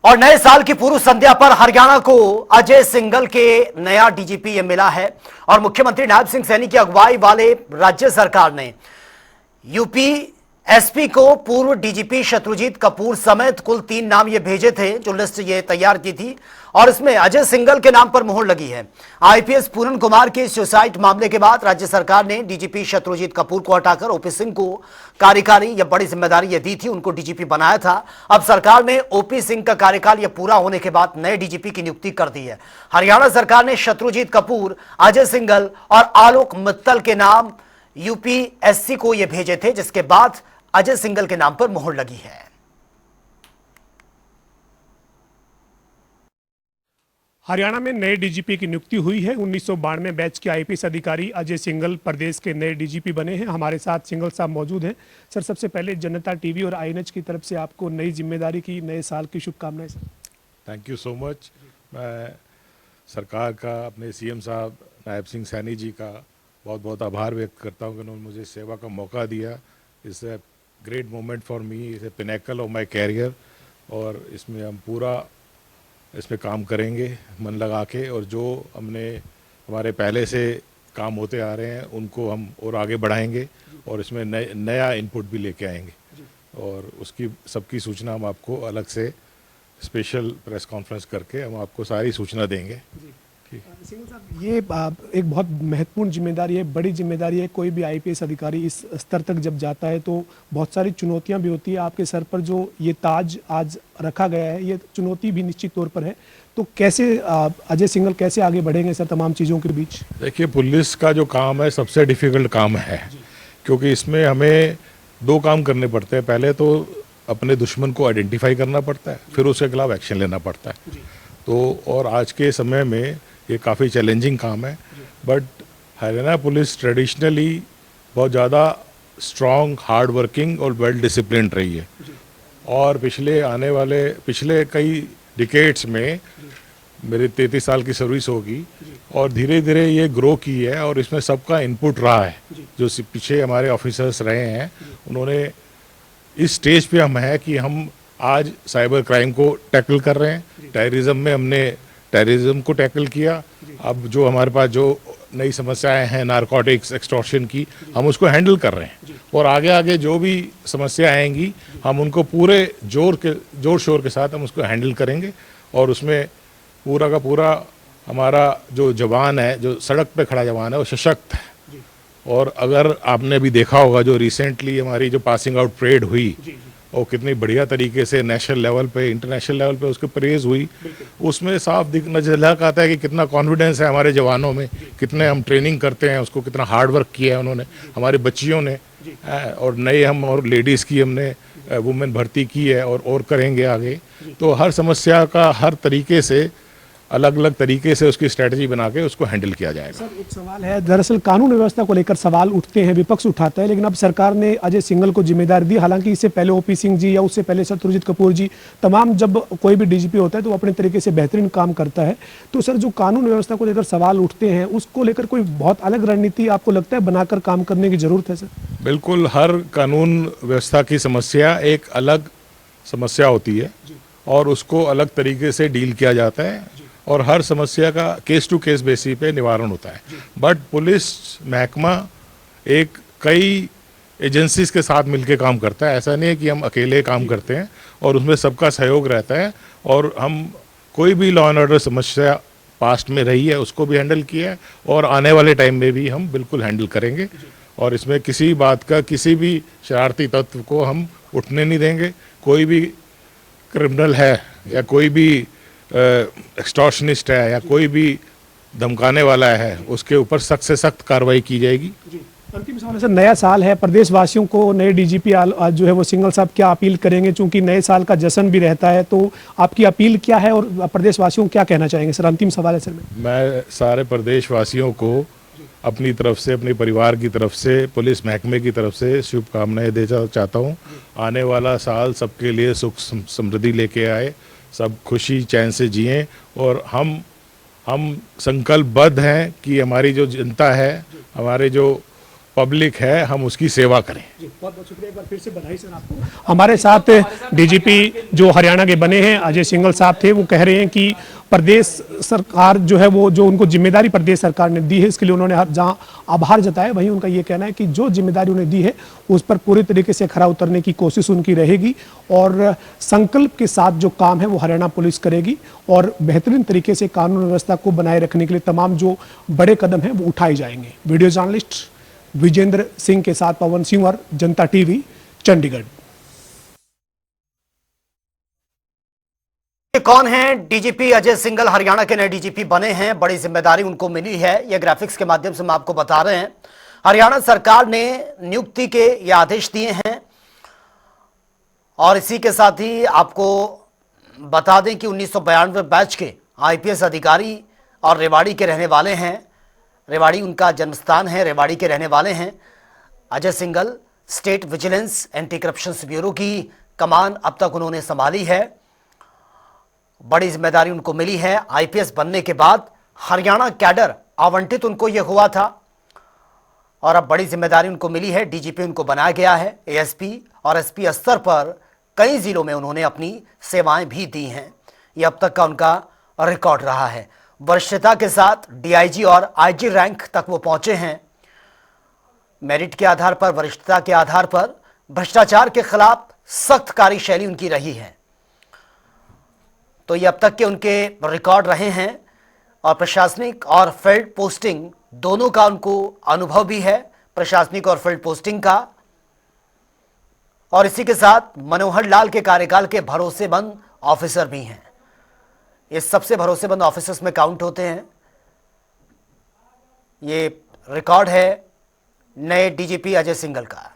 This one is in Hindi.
और नए साल की पूर्व संध्या पर हरियाणा को अजय सिंघल के नया डीजीपी मिला है और मुख्यमंत्री नायब सिंह सैनी की अगुवाई वाले राज्य सरकार ने यूपी एसपी को पूर्व डीजीपी शत्रुजीत कपूर समेत कुल 3 नाम ये भेजे थे, जो लिस्ट ये तैयार की थी और इसमें अजय सिंघल के नाम पर मोहर लगी है। आईपीएस पूरन कुमार के सुसाइड मामले के बाद राज्य सरकार ने डीजीपी शत्रुजीत कपूर को हटाकर ओपी सिंह को कार्यकारी या बड़ी जिम्मेदारी ये दी थी, उनको डीजीपी बनाया था। अब सरकार ने ओपी सिंह का कार्यकाल ये पूरा होने के बाद नए डीजीपी की नियुक्ति कर दी है। हरियाणा सरकार ने शत्रुजीत कपूर, अजय सिंघल और आलोक मित्तल के नाम यूपीएससी को ये भेजे थे, जिसके बाद अजय सिंघल के नाम पर मोहर लगी है। हरियाणा में नए डीजीपी की नियुक्ति हुई है। 1992 बैच के आईपीएस अधिकारी अजय सिंघल प्रदेश के नए डीजीपी बने हैं। हमारे साथ सिंघल साहब मौजूद हैं। सर, सबसे पहले जनता टीवी और आईएनएच की तरफ से आपको नई जिम्मेदारी की, नए साल की शुभकामनाएं sir. Thank you so much. मैं सरकार का, अपने सीएम साहब नायब सिंह सैनी जी का बहुत बहुत आभार व्यक्त करता हूँ कि उन्होंने मुझे सेवा का मौका दिया। It's a great moment for me, it's a pinnacle of my career और इसमें हम पूरा इसमें काम करेंगे मन लगा के, और जो हमारे पहले से काम होते आ रहे हैं उनको हम और आगे बढ़ाएंगे और इसमें नया इनपुट भी लेके आएंगे और उसकी सबकी सूचना हम आपको अलग से स्पेशल प्रेस कॉन्फ्रेंस करके हम आपको सारी सूचना देंगे। सिंघल साहब, ये एक बहुत महत्वपूर्ण जिम्मेदारी है, बड़ी जिम्मेदारी है। कोई भी आईपीएस अधिकारी इस स्तर तक जब जाता है तो बहुत सारी चुनौतियां भी होती है। आपके सर पर जो ये ताज आज रखा गया है, ये चुनौती भी निश्चित तौर पर है। तो कैसे अजय सिंघल कैसे आगे बढ़ेंगे सर तमाम चीज़ों के बीच? देखिए, पुलिस का जो काम है सबसे डिफ़िकल्ट काम है, क्योंकि इसमें हमें 2 काम करने पड़ते हैं। पहले तो अपने दुश्मन को आइडेंटिफाई करना पड़ता है, फिर उसके खिलाफ एक्शन लेना पड़ता है। तो और आज के समय में ये काफ़ी चैलेंजिंग काम है, बट हरियाणा पुलिस ट्रेडिशनली बहुत ज़्यादा स्ट्रॉन्ग, हार्ड वर्किंग और वेल डिसिप्लिन्ड रही है और पिछले कई डिकेड्स में मेरी 33 साल की सर्विस होगी और धीरे धीरे ये ग्रो की है और इसमें सबका इनपुट रहा है। जो पीछे हमारे ऑफिसर्स रहे हैं, उन्होंने इस स्टेज पे हम हैं कि हम आज साइबर क्राइम को टैकल कर रहे हैं। टेररिज्म में हमने टेररिज्म को टैकल किया। अब जो हमारे पास जो नई समस्याएं हैं नारकोटिक्स, एक्सटॉर्शन की, हम उसको हैंडल कर रहे हैं और आगे आगे जो भी समस्या आएंगी हम उनको पूरे जोर शोर के साथ हम उसको हैंडल करेंगे और उसमें पूरा का पूरा हमारा जो जवान है, जो सड़क पे खड़ा जवान है, वो सशक्त है। और अगर आपने भी देखा होगा जो रिसेंटली हमारी जो पासिंग आउट परेड हुई और कितनी बढ़िया तरीके से नेशनल लेवल पे, इंटरनेशनल लेवल पे उसकी प्रेज हुई, उसमें साफ नजर आता है कि कितना कॉन्फिडेंस है हमारे जवानों में, कितने हम ट्रेनिंग करते हैं, उसको कितना हार्ड वर्क किया है उन्होंने, हमारी बच्चियों ने, और नए हम और लेडीज़ की हमने वुमेन भर्ती की है और करेंगे आगे। तो हर समस्या का हर तरीके से अलग अलग तरीके से उसकी स्ट्रेटजी बना के उसको हैंडल किया जाएगा। सर, एक सवाल है, दरअसल कानून व्यवस्था को लेकर सवाल उठते हैं, विपक्ष उठाता है, लेकिन अब सरकार ने अजय सिंघल को जिम्मेदारी दी। हालांकि इससे पहले ओपी सिंह जी या उससे पहले शत्रुजीत कपूर जी, तमाम जब कोई भी डीजीपी होता है तो अपने तरीके से बेहतरीन काम करता है। तो सर, जो कानून व्यवस्था को लेकर सवाल उठते हैं, उसको लेकर कोई बहुत अलग रणनीति आपको लगता है बनाकर काम करने की जरूरत है सर? बिल्कुल, हर कानून व्यवस्था की समस्या एक अलग समस्या होती है और उसको अलग तरीके से डील किया जाता है और हर समस्या का केस टू केस बेसिस पे निवारण होता है। बट पुलिस महकमा एक कई एजेंसीज के साथ मिलकर काम करता है। ऐसा नहीं है कि हम अकेले काम करते हैं और उसमें सबका सहयोग रहता है और हम कोई भी लॉ एंड ऑर्डर समस्या पास्ट में रही है उसको भी हैंडल किया है और आने वाले टाइम में भी हम बिल्कुल हैंडल करेंगे और इसमें किसी बात का, किसी भी शरारती तत्व को हम उठने नहीं देंगे। कोई भी क्रिमिनल है या कोई भी एक्सटॉर्शनिस्ट है या कोई भी धमकाने वाला है, उसके ऊपर सख्त से सख्त कार्रवाई की जाएगी। अंतिम सवाल है सर, नया साल है, प्रदेशवासियों को नए डीजीपी जो है वो सिंघल साहब क्या अपील करेंगे? चूंकि नए साल का जश्न भी रहता है, तो आपकी अपील क्या है और प्रदेशवासियों को क्या कहना चाहेंगे सर? अंतिम सवाल है सर। मैं सारे प्रदेशवासियों को अपनी तरफ से, अपने परिवार की तरफ से, पुलिस महकमे की तरफ से शुभकामनाएं देना चाहता हूँ। आने वाला साल सबके लिए सुख समृद्धि लेके आए, सब खुशी चैन से जिएं और हम संकल्पबद्ध हैं कि हमारी जो जनता है, हमारे जो पब्लिक है, हम उसकी सेवा करें। बहुत बहुत शुक्रिया, एक बार फिर से बधाई सर आपको। हमारे साथ डीजीपी जो हरियाणा के बने हैं अजय सिंघल साहब थे, वो कह रहे हैं कि प्रदेश सरकार जो है वो जो उनको जिम्मेदारी प्रदेश सरकार ने दी है इसके लिए उन्होंने जहां आभार जताया, वहीं उनका ये कहना है कि जो जिम्मेदारी उन्हें दी है उस पर पूरी तरीके से खरा उतरने की कोशिश उनकी रहेगी और संकल्प के साथ जो काम है वो हरियाणा पुलिस करेगी और बेहतरीन तरीके से कानून व्यवस्था को बनाए रखने के लिए तमाम जो बड़े कदम हैं वो उठाए जाएंगे। वीडियो जर्नलिस्ट विजेंद्र सिंह के साथ पवन सिंह और जनता टीवी, चंडीगढ़। ये कौन है? डीजीपी अजय सिंघल हरियाणा के नए डीजीपी बने हैं, बड़ी जिम्मेदारी उनको मिली है। ये ग्राफिक्स के माध्यम से हम आपको बता रहे हैं। हरियाणा सरकार ने नियुक्ति के ये आदेश दिए हैं और इसी के साथ ही आपको बता दें कि 1992 बैच के आईपीएस अधिकारी और रेवाड़ी के रहने वाले हैं। रेवाड़ी उनका जन्मस्थान है, रेवाड़ी के रहने वाले हैं। Ajay Singhal state vigilance anti corruption bureau की कमान अब तक उन्होंने संभाली है। बड़ी जिम्मेदारी उनको मिली है। आईपीएस बनने के बाद हरियाणा कैडर आवंटित उनको यह हुआ था और अब बड़ी जिम्मेदारी उनको मिली है। डीजीपी उनको बनाया गया है। एएसपी और एसपी स्तर पर कई जिलों में उन्होंने अपनी सेवाएं भी दी हैं। यह अब तक का उनका रिकॉर्ड रहा है। वरिष्ठता के साथ डीआईजी और आईजी रैंक तक वो पहुंचे हैं। मेरिट के आधार पर, वरिष्ठता के आधार पर भ्रष्टाचार के खिलाफ सख्त कार्यशैली उनकी रही है। तो ये अब तक के उनके रिकॉर्ड रहे हैं और प्रशासनिक और फील्ड पोस्टिंग दोनों का उनको अनुभव भी है, प्रशासनिक और फील्ड पोस्टिंग का। और इसी के साथ मनोहर लाल के कार्यकाल के भरोसेमंद ऑफिसर भी हैं। ये सबसे भरोसेमंद ऑफिसर्स में काउंट होते हैं। ये रिकॉर्ड है नए डीजीपी अजय सिंघल का।